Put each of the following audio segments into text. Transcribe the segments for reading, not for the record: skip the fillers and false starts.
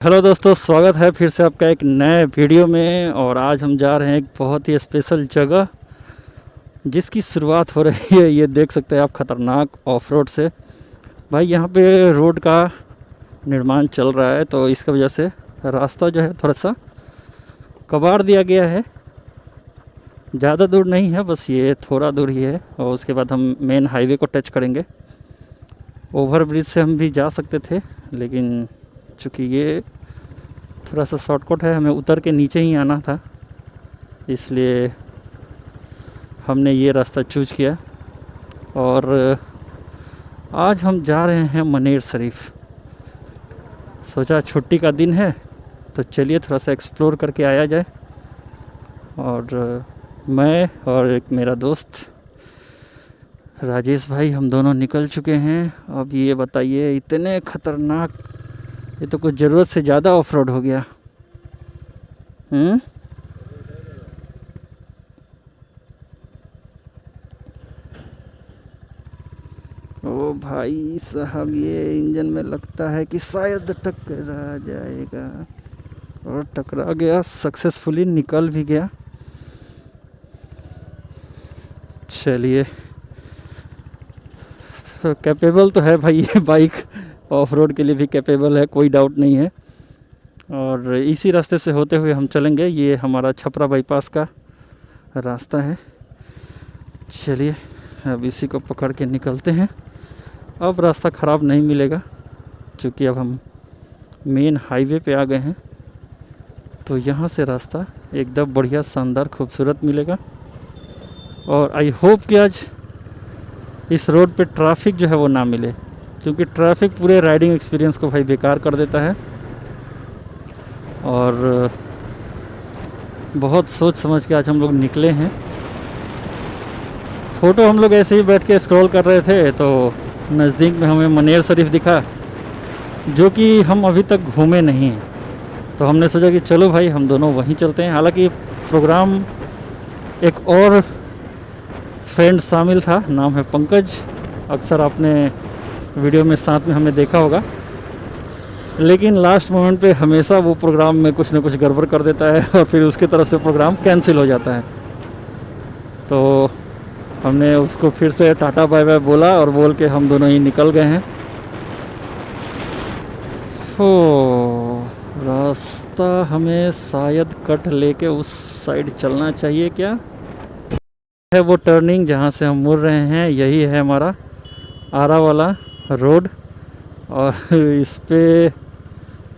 Hello दोस्तों, स्वागत है फिर से आपका एक नए वीडियो में। और आज हम जा रहे हैं एक बहुत ही स्पेशल जगह जिसकी शुरुआत हो रही है, ये देख सकते हैं आप, ख़तरनाक ऑफ रोड से। भाई यहाँ पे रोड का निर्माण चल रहा है, तो इसकी वजह से रास्ता जो है थोड़ा सा कबाड़ दिया गया है। ज़्यादा दूर नहीं है, बस ये थोड़ा दूर ही है और उसके बाद हम मेन हाईवे को टच करेंगे। ओवर ब्रिज से हम भी जा सकते थे, लेकिन चूँकि ये थोड़ा सा शॉर्टकट है, हमें उतर के नीचे ही आना था, इसलिए हमने ये रास्ता चूज किया। और आज हम जा रहे हैं मनेर शरीफ। सोचा छुट्टी का दिन है तो चलिए थोड़ा सा एक्सप्लोर करके आया जाए। और मैं और एक मेरा दोस्त राजेश भाई, हम दोनों निकल चुके हैं। अब ये बताइए, इतने ख़तरनाक, ये तो कुछ ज़रूरत से ज़्यादा ऑफ रोड हो गया। ओ भाई साहब, ये इंजन में लगता है कि शायद टकरा जाएगा। और टकरा गया, सक्सेसफुली निकल भी गया। चलिए, कैपेबल तो है भाई ये बाइक, ऑफ रोड के लिए भी कैपेबल है, कोई डाउट नहीं है। और इसी रास्ते से होते हुए हम चलेंगे। ये हमारा छपरा बाईपास का रास्ता है। चलिए अब इसी को पकड़ के निकलते हैं। अब रास्ता ख़राब नहीं मिलेगा, क्योंकि अब हम मेन हाईवे पे आ गए हैं, तो यहाँ से रास्ता एकदम बढ़िया, शानदार, खूबसूरत मिलेगा। और आई होप कि आज इस रोड पे ट्रैफिक जो है वो ना मिले, क्योंकि ट्रैफिक पूरे राइडिंग एक्सपीरियंस को भाई बेकार कर देता है। और बहुत सोच समझ के आज हम लोग निकले हैं। फ़ोटो हम लोग ऐसे ही बैठ के स्क्रॉल कर रहे थे, तो नज़दीक में हमें मनेर शरीफ दिखा, जो कि हम अभी तक घूमे नहीं हैं। तो हमने सोचा कि चलो भाई हम दोनों वहीं चलते हैं। हालांकि प्रोग्राम एक और फ्रेंड शामिल था, नाम है पंकज। अक्सर आपने वीडियो में साथ में हमें देखा होगा, लेकिन लास्ट मोमेंट पे हमेशा वो प्रोग्राम में कुछ ना कुछ गड़बड़ कर देता है और फिर उसके तरफ से प्रोग्राम कैंसिल हो जाता है। तो हमने उसको फिर से टाटा बाय बाय बोला और बोल के हम दोनों ही निकल गए हैं। ओ, रास्ता हमें शायद कट लेके उस साइड चलना चाहिए क्या? है वो टर्निंग जहाँ से हम मुड़ रहे हैं, यही है हमारा आरा वाला रोड। और इस पे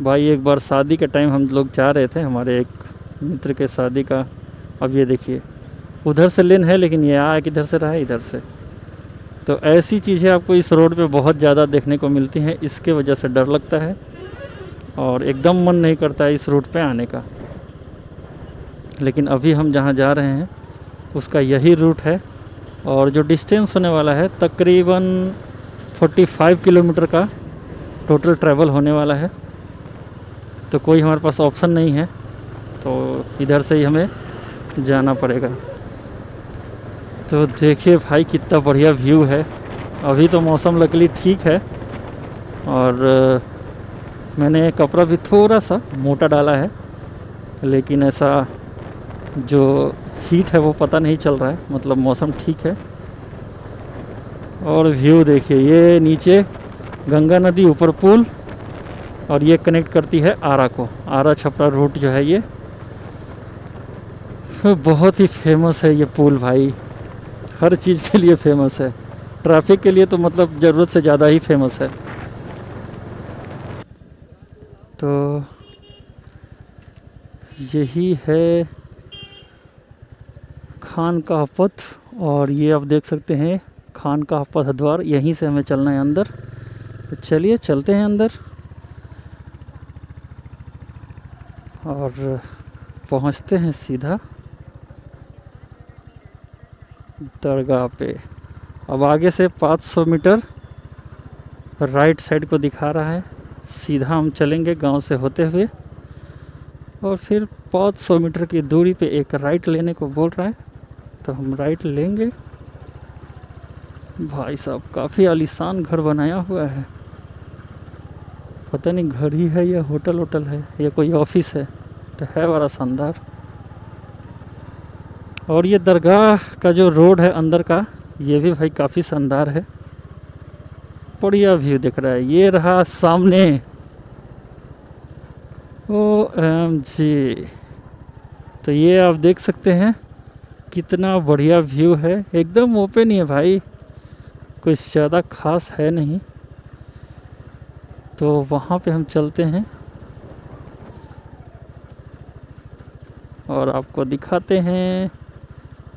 भाई एक बार शादी के टाइम हम लोग जा रहे थे, हमारे एक मित्र के शादी का। अब ये देखिए, उधर से लेन है, लेकिन ये आ किधर से रहा है, इधर से। तो ऐसी चीज़ें आपको इस रोड पे बहुत ज़्यादा देखने को मिलती हैं, इसके वजह से डर लगता है और एकदम मन नहीं करता है इस रूट पे आने का। लेकिन अभी हम जहाँ जा रहे हैं उसका यही रूट है, और जो डिस्टेंस होने वाला है तकरीबन 45 किलोमीटर का टोटल ट्रैवल होने वाला है। तो कोई हमारे पास ऑप्शन नहीं है, तो इधर से ही हमें जाना पड़ेगा। तो देखिए भाई, कितना बढ़िया व्यू है। अभी तो मौसम लकीली ठीक है, और मैंने कपड़ा भी थोड़ा सा मोटा डाला है, लेकिन ऐसा जो हीट है वो पता नहीं चल रहा है, मतलब मौसम ठीक है। और व्यू देखिए, ये नीचे गंगा नदी, ऊपर पुल, और ये कनेक्ट करती है आरा को। आरा छपरा रूट जो है ये बहुत ही फेमस है ये पुल भाई, हर चीज़ के लिए फेमस है। ट्रैफिक के लिए तो मतलब ज़रूरत से ज़्यादा ही फेमस है। तो यही है खान का पथ, और ये आप देख सकते हैं खान का पथ द्वार, यहीं से हमें चलना है अंदर। तो चलिए चलते हैं अंदर और पहुंचते हैं सीधा दरगाह पे। अब आगे से 500 मीटर राइट साइड को दिखा रहा है, सीधा हम चलेंगे गांव से होते हुए, और फिर 500 मीटर की दूरी पे एक राइट लेने को बोल रहा है, तो हम राइट लेंगे। भाई साहब, काफ़ी आलीशान घर बनाया हुआ है। पता नहीं घर ही है या होटल वोटल है या कोई ऑफिस है, तो है बड़ा शानदार। और ये दरगाह का जो रोड है अंदर का, ये भी भाई काफ़ी शानदार है, बढ़िया व्यू दिख रहा है। ये रहा सामने OMG। तो ये आप देख सकते हैं कितना बढ़िया व्यू है, एकदम ओपन ही है भाई, कुछ ज़्यादा खास है नहीं। तो वहाँ पे हम चलते हैं और आपको दिखाते हैं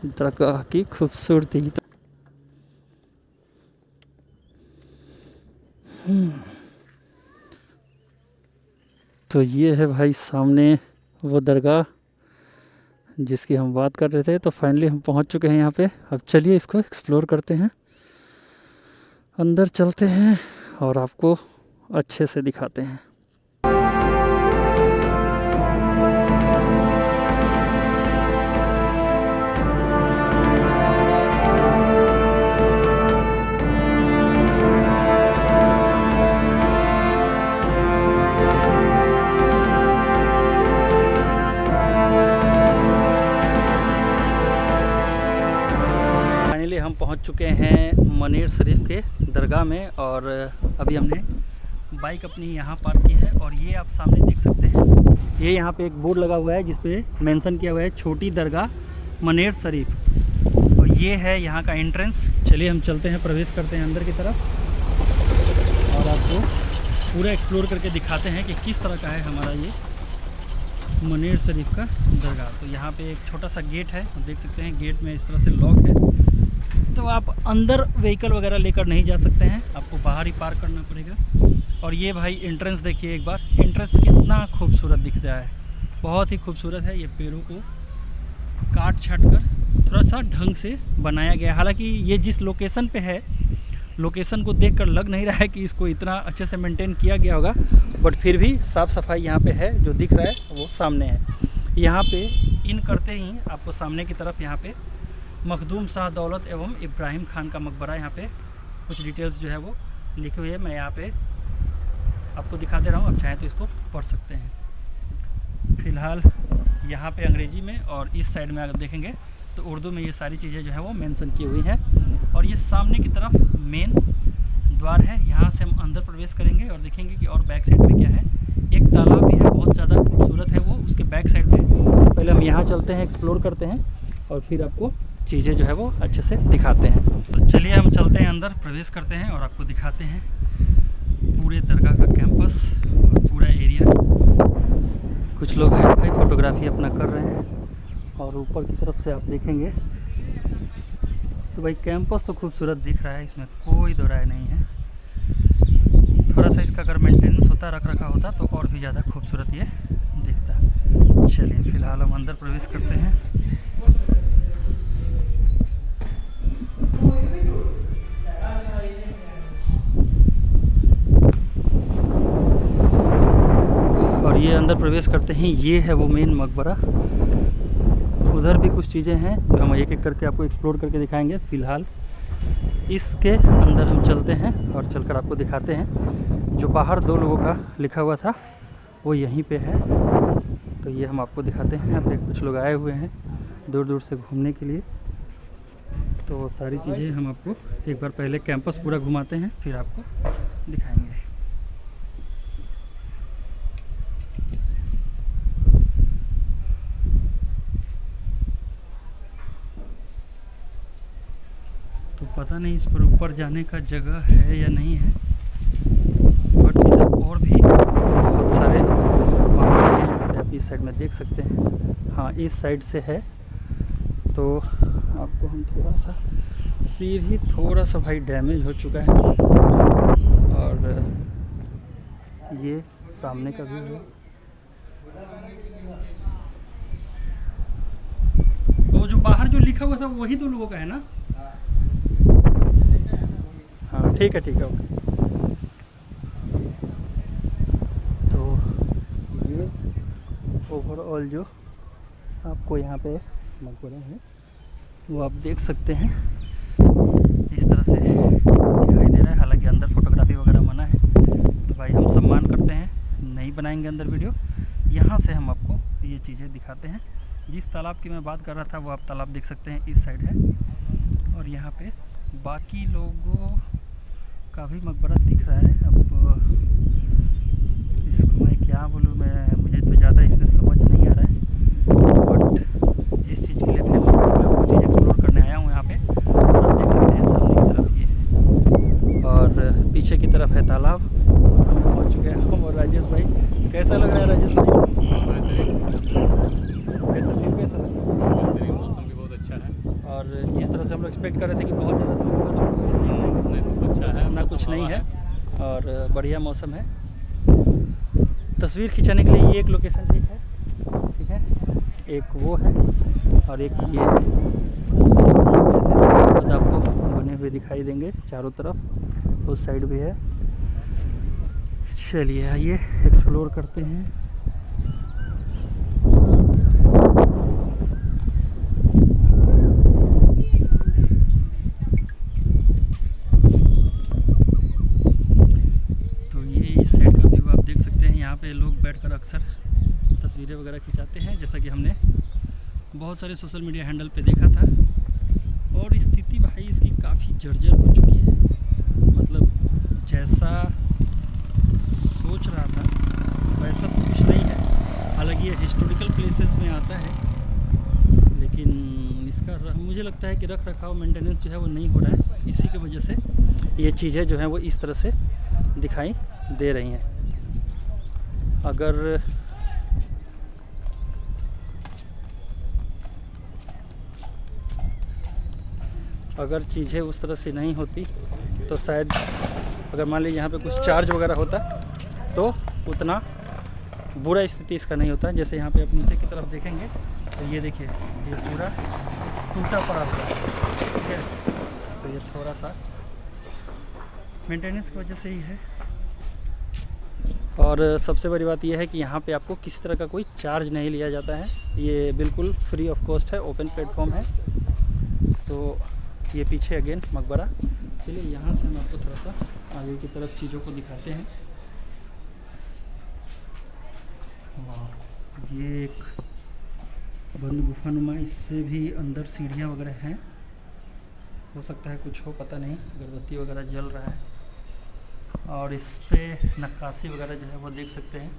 दरगाह की खूबसूरती। तो ये है भाई सामने वो दरगाह जिसकी हम बात कर रहे थे। तो फाइनली हम पहुंच चुके हैं यहाँ पे। अब चलिए इसको एक्सप्लोर करते हैं, अंदर चलते हैं और आपको अच्छे से दिखाते हैं। हम पहुंच चुके हैं मनेर शरीफ के दरगाह में और अभी हमने बाइक अपनी यहाँ पार्क की है। और ये आप सामने देख सकते हैं, ये यहाँ पे एक बोर्ड लगा हुआ है जिस पे मेंशन किया हुआ है छोटी दरगाह मनेर शरीफ। और ये है यहाँ का एंट्रेंस। चलिए हम चलते हैं, प्रवेश करते हैं अंदर की तरफ और आपको पूरा एक्सप्लोर करके दिखाते हैं कि किस तरह का है हमारा ये मनेर शरीफ का दरगाह। तो यहाँ पे एक छोटा सा गेट है, देख सकते हैं गेट में इस तरह से लॉक है, तो आप अंदर व्हीकल वगैरह लेकर नहीं जा सकते हैं, आपको बाहर ही पार्क करना पड़ेगा। और ये भाई एंट्रेंस देखिए एक बार, एंट्रेंस कितना खूबसूरत दिख रहा है, बहुत ही खूबसूरत है। ये पेड़ों को काट छाट कर थोड़ा सा ढंग से बनाया गया है। हालांकि ये जिस लोकेशन पे है, लोकेशन को देखकर लग नहीं रहा है कि इसको इतना अच्छे से मेंटेन किया गया होगा, बट फिर भी साफ़ सफाई यहाँ पे है, जो दिख रहा है वो सामने है। यहाँ पे इन करते ही आपको सामने की तरफ यहाँ पे मखदूम शाह दौलत एवं इब्राहिम खान का मकबरा, यहाँ पे कुछ डिटेल्स जो है वो लिखी हुई है। मैं यहाँ पे आपको दिखा दे रहा हूँ, आप चाहें तो इसको पढ़ सकते हैं। फ़िलहाल यहाँ पे अंग्रेजी में और इस साइड में अगर देखेंगे तो उर्दू में ये सारी चीज़ें जो है वो मेंशन की हुई हैं। और ये सामने की तरफ मेन द्वार है, यहाँ से हम अंदर प्रवेश करेंगे और देखेंगे कि और बैक साइड में क्या है। एक तालाब भी है, बहुत ज़्यादा खूबसूरत है वो, उसके बैक साइड में। पहले हम यहाँ चलते हैं, एक्सप्लोर करते हैं और फिर आपको चीज़ें जो है वो अच्छे से दिखाते हैं। तो चलिए हम चलते हैं अंदर, प्रवेश करते हैं और आपको दिखाते हैं पूरे दरगाह का कैंपस और पूरा एरिया। कुछ लोग हैं भाई फोटोग्राफी अपना कर रहे हैं और ऊपर की तरफ से आप देखेंगे तो भाई कैंपस तो खूबसूरत दिख रहा है, इसमें कोई दो राय नहीं है। थोड़ा सा इसका अगर मेंटेनेंस होता, रख रखा होता तो और भी ज़्यादा खूबसूरत ये दिखता। चलिए फ़िलहाल हम अंदर प्रवेश करते हैं। और ये अंदर प्रवेश करते हैं, ये है वो मेन मकबरा। उधर भी कुछ चीज़ें हैं जो हम एक एक करके आपको एक्सप्लोर करके दिखाएंगे। फ़िलहाल इसके अंदर हम चलते हैं और चलकर आपको दिखाते हैं। जो बाहर 2 लोगों का लिखा हुआ था वो यहीं पे है, तो ये हम आपको दिखाते हैं। यहाँ पे कुछ लोग आए हुए हैं दूर दूर से घूमने के लिए, तो वो सारी चीज़ें हम आपको एक बार पहले कैंपस पूरा घुमाते हैं, फिर आपको दिखाएंगे। तो पता नहीं इस पर ऊपर जाने का जगह है या नहीं है, बट इधर और भी बहुत सारे मकान हैं, आप इस साइड में देख सकते हैं। हाँ, इस साइड से है, तो आपको हम थोड़ा सा, सीढ़ी थोड़ा सा भाई डैमेज हो चुका है। और ये सामने का व्यू है, वो जो बाहर जो लिखा हुआ था वही 2 लोगों का है ना। हाँ ठीक है ओके। तो ये ओवरऑल जो आपको यहाँ पे मकबरा है वो आप देख सकते हैं, इस तरह से दिखाई दे रहा है। हालांकि अंदर फोटोग्राफी वगैरह मना है, तो भाई हम सम्मान करते हैं, नहीं बनाएंगे अंदर वीडियो। यहाँ से हम आपको ये चीज़ें दिखाते हैं। जिस तालाब की मैं बात कर रहा था वो आप तालाब देख सकते हैं, इस साइड है। और यहाँ पे बाकी लोगों का भी मकबरा दिख रहा है। अब इसको मैं क्या बोलूँ, मुझे तो ज़्यादा इसमें समझ नहीं आ रहा है, बट जिस चीज़ के लिए फेमस था मैं वो चीज़ एक्सप्लोर करने आया हूँ यहाँ पे। आप देख सकते हैं सामने की तरफ ये है और पीछे की तरफ है तालाब। हम पहुँच चुके हैं हम और राजेश भाई। कैसा लग रहा है राजेश भाई? कैसा व्यू कैसा लग रहा है? मौसम भी बहुत अच्छा है और जिस तरह से हम लोग एक्सपेक्ट कर रहे थे कि बहुत ज़्यादा धूप होगा, अच्छा है, इतना कुछ नहीं है और बढ़िया मौसम है। तस्वीर खिंचाने के लिए ये एक लोकेशन ठीक है, एक वो है और एक ये है। ऐसे खुद आपको बने हुए दिखाई देंगे चारों तरफ, उस साइड भी है। चलिए आइए एक्सप्लोर करते हैं। तो ये इस साइड का व्यू आप देख सकते हैं। यहाँ पे लोग बैठकर अक्सर तस्वीरें वगैरह खिंचाते हैं, जैसा कि हमने बहुत सारे सोशल मीडिया हैंडल पे देखा था। और स्थिति भाई इसकी काफ़ी जर्जर हो चुकी है, मतलब जैसा सोच रहा था वैसा तो कुछ नहीं है। हालांकि ये हिस्टोरिकल प्लेसेस में आता है, लेकिन इसका मुझे लगता है कि रख रखाव मेंटेनेंस जो है वो नहीं हो रहा है। इसी की वजह से ये चीज़ें जो हैं वो इस तरह से दिखाई दे रही हैं। अगर चीज़ें उस तरह से नहीं होती तो शायद, अगर मान लीजिए यहाँ पे कुछ चार्ज वगैरह होता तो उतना बुरा स्थिति इसका नहीं होता। जैसे यहाँ पे आप नीचे की तरफ देखेंगे तो ये देखिए, ये पूरा टूटा पड़ा हुआ है, ठीक है। तो ये थोड़ा सा मेंटेनेंस की वजह से ही है। और सबसे बड़ी बात यह है कि यहाँ पे आपको किसी तरह का कोई चार्ज नहीं लिया जाता है, ये बिल्कुल फ्री ऑफ कॉस्ट है, ओपन प्लेटफॉर्म है। तो ये पीछे अगेन मकबरा। चलिए यहाँ से हम आपको थोड़ा सा आगे की तरफ चीज़ों को दिखाते हैं। ये एक बंद गुफानुमा, इससे भी अंदर सीढ़ियाँ वगैरह हैं, हो सकता है कुछ हो, पता नहीं। अगरबत्ती वगैरह जल रहा है और इस पे नक्काशी वगैरह जो है वो देख सकते हैं।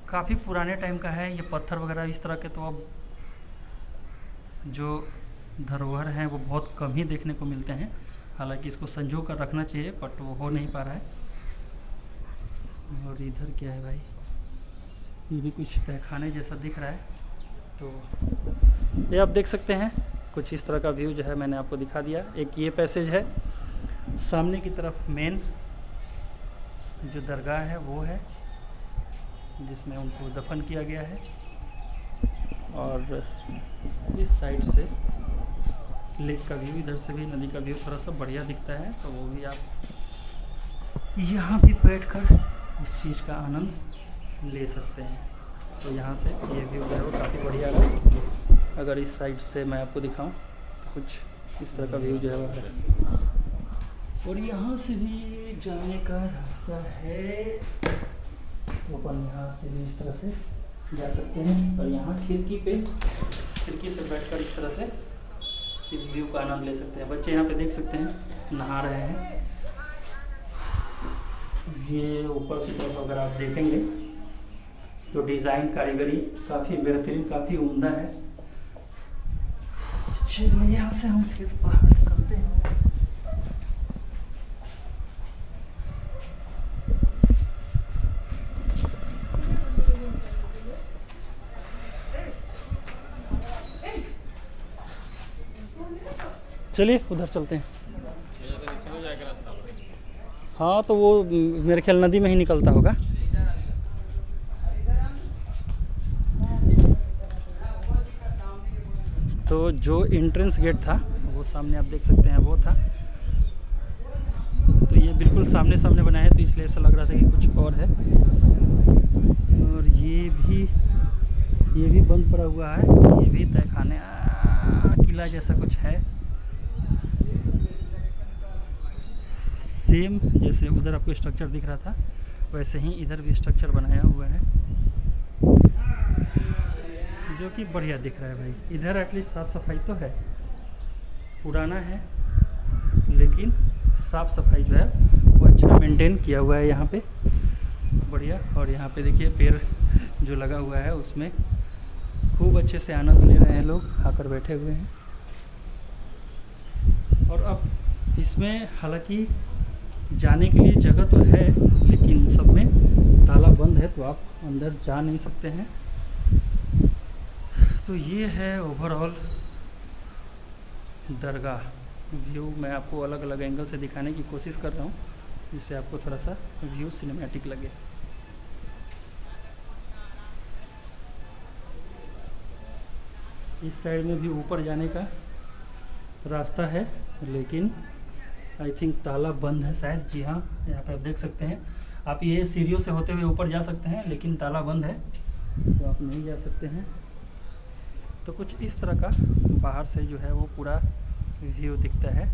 काफ़ी पुराने टाइम का है ये पत्थर वगैरह इस तरह के, तो अब जो धरोहर हैं वो बहुत कम ही देखने को मिलते हैं। हालांकि इसको संजो कर रखना चाहिए, बट वो हो नहीं पा रहा है। और इधर क्या है भाई, ये भी कुछ तहखाने जैसा दिख रहा है। तो ये आप देख सकते हैं, कुछ इस तरह का व्यू जो है मैंने आपको दिखा दिया। एक ये पैसेज है, सामने की तरफ मेन जो दरगाह है वो है, जिसमें उनको दफन किया गया है। और इस साइड से लेक का व्यू, इधर से भी नदी का व्यू थोड़ा सा बढ़िया दिखता है। तो वो भी आप यहाँ भी बैठकर इस चीज़ का आनंद ले सकते हैं। तो यहाँ से ये व्यू जो है वो काफ़ी बढ़िया है। अगर इस साइड से मैं आपको दिखाऊं तो कुछ इस तरह का व्यू जो है वो है। और यहाँ से भी जाने का रास्ता है, तो अपन यहाँ से भी इस तरह से जा सकते हैं। और यहाँ खिड़की से बैठकर इस तरह से इस व्यू का आनंद ले सकते हैं। बच्चे यहाँ पे देख सकते हैं नहा रहे हैं। ये ऊपर की तरफ अगर आप देखेंगे तो डिज़ाइन कारीगरी काफ़ी बेहतरीन, काफ़ी उम्दा है। चलिए यहाँ से हम फिर बाहर निकलते हैं। चलिए उधर चलते हैं। हाँ तो वो मेरे ख्याल नदी में ही निकलता होगा। तो जो एंट्रेंस गेट था वो सामने आप देख सकते हैं, वो था। तो ये बिल्कुल सामने सामने बना है, तो इसलिए ऐसा लग रहा था कि कुछ और है। और ये भी बंद पड़ा हुआ है, ये भी तहखाने किला जैसा कुछ है। सेम जैसे उधर आपको स्ट्रक्चर दिख रहा था वैसे ही इधर भी स्ट्रक्चर बनाया हुआ है, जो कि बढ़िया दिख रहा है भाई। इधर एटलीस्ट साफ़ सफाई तो है, पुराना है लेकिन साफ़ सफाई जो है वो अच्छा मेंटेन किया हुआ है यहाँ पे, बढ़िया। और यहाँ पे देखिए पेड़ जो लगा हुआ है उसमें खूब अच्छे से आनंद ले रहे हैं लोग, आकर बैठे हुए हैं। और अब इसमें हालांकि जाने के लिए जगह तो है लेकिन सब में ताला बंद है तो आप अंदर जा नहीं सकते हैं। तो ये है ओवरऑल दरगाह व्यू। मैं आपको अलग अलग एंगल से दिखाने की कोशिश कर रहा हूँ जिससे आपको थोड़ा सा व्यू सिनेमैटिक लगे। इस साइड में भी ऊपर जाने का रास्ता है लेकिन आई थिंक ताला बंद है शायद। जी हाँ, यहाँ पे आप देख सकते हैं। आप ये सीढ़ियों से होते हुए ऊपर जा सकते हैं लेकिन ताला बंद है तो आप नहीं जा सकते हैं। तो कुछ इस तरह का बाहर से जो है वो पूरा व्यू दिखता है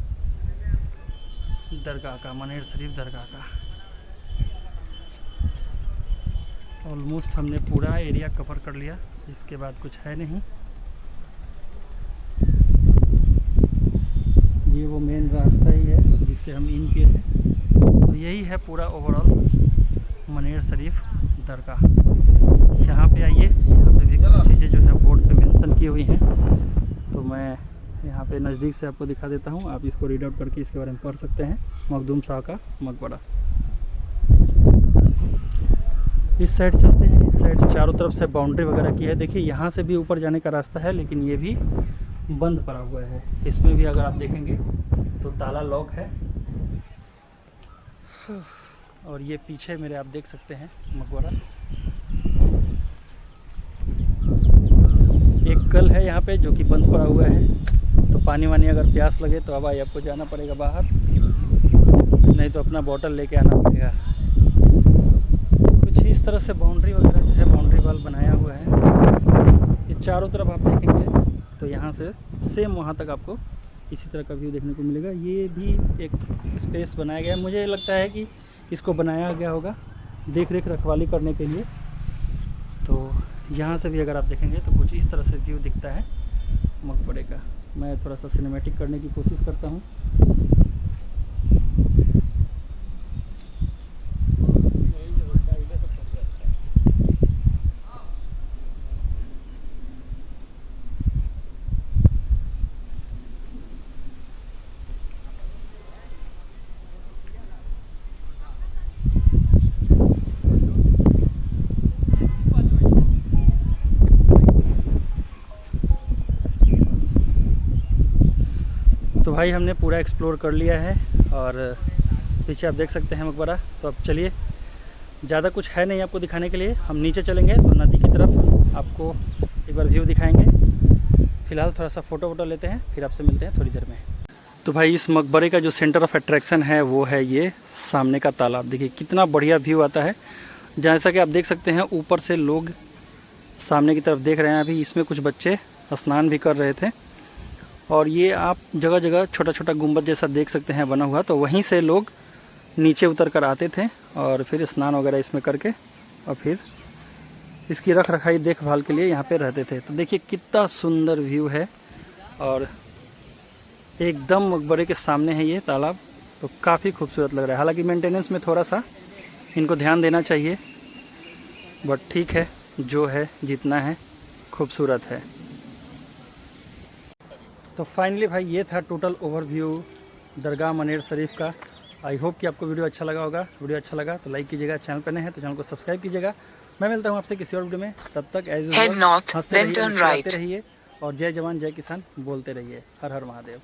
दरगाह का, मनेर शरीफ दरगाह का। ऑलमोस्ट हमने पूरा एरिया कवर कर लिया, इसके बाद कुछ है नहीं। ये वो मेन रास्ता ही है जिससे हम इन किए थे। तो यही है पूरा ओवरऑल मनेर शरीफ दरगाह। यहाँ पे आइए, यहाँ पे भी कुछ चीज़ें जो है बोर्ड पे मेंशन की हुई हैं तो मैं यहाँ पे नज़दीक से आपको दिखा देता हूँ। आप इसको रीड आउट करके इसके बारे में पढ़ सकते हैं। मखदूम शाह का मकबरा। इस साइड चलते हैं। इस साइड चारों तरफ से बाउंड्री वगैरह की है। देखिए यहाँ से भी ऊपर जाने का रास्ता है लेकिन ये भी बंद पड़ा हुआ है। इसमें भी अगर आप देखेंगे तो ताला लॉक है। और ये पीछे मेरे आप देख सकते हैं मकबरा। एक कल है यहाँ पे जो कि बंद पड़ा हुआ है, तो पानी वानी अगर प्यास लगे तो अब आपको जाना पड़ेगा बाहर, नहीं तो अपना बोतल लेके आना पड़ेगा। कुछ इस तरह से बाउंड्री वगैरह जो है बाउंड्री वाल बनाया हुआ है। ये चारों तरफ आप देखेंगे तो यहाँ से सेम वहाँ तक आपको इसी तरह का व्यू देखने को मिलेगा। ये भी एक स्पेस बनाया गया है, मुझे लगता है कि इसको बनाया गया होगा देख रेख रखवाली करने के लिए। तो यहाँ से भी अगर आप देखेंगे तो कुछ इस तरह से व्यू दिखता है मकबरे का। मैं थोड़ा सा सिनेमैटिक करने की कोशिश करता हूँ। तो भाई हमने पूरा एक्सप्लोर कर लिया है और पीछे आप देख सकते हैं मकबरा। तो अब चलिए, ज़्यादा कुछ है नहीं आपको दिखाने के लिए, हम नीचे चलेंगे तो नदी की तरफ आपको एक बार व्यू दिखाएंगे। फ़िलहाल थोड़ा सा फ़ोटो वोटो लेते हैं, फिर आपसे मिलते हैं थोड़ी देर में। तो भाई इस मकबरे का जो सेंटर ऑफ अट्रैक्शन है वो है ये सामने का तालाब। देखिए कितना बढ़िया व्यू आता है। जैसा कि आप देख सकते हैं ऊपर से लोग सामने की तरफ देख रहे हैं। अभी इसमें कुछ बच्चे स्नान भी कर रहे थे। और ये आप जगह जगह छोटा छोटा गुंबद जैसा देख सकते हैं बना हुआ, तो वहीं से लोग नीचे उतर कर आते थे और फिर स्नान वगैरह इसमें करके और फिर इसकी रख रखाई देखभाल के लिए यहाँ पे रहते थे। तो देखिए कितना सुंदर व्यू है और एकदम मकबरे के सामने है ये तालाब। तो काफ़ी खूबसूरत लग रहा है। हालांकि मेंटेनेंस में थोड़ा सा इनको ध्यान देना चाहिए, बट ठीक है, जो है जितना है खूबसूरत है। तो फाइनली भाई ये था टोटल ओवरव्यू दरगाह मनेर शरीफ का। आई होप कि आपको वीडियो अच्छा लगा होगा। वीडियो अच्छा लगा तो लाइक कीजिएगा, चैनल पर नए हैं तो चैनल को सब्सक्राइब कीजिएगा। मैं मिलता हूँ आपसे किसी और वीडियो में, तब तक एज यूजुअल हंसते रहिए, मुस्कुराते रहिए और जय जवान जय किसान बोलते रहिए। हर हर महादेव।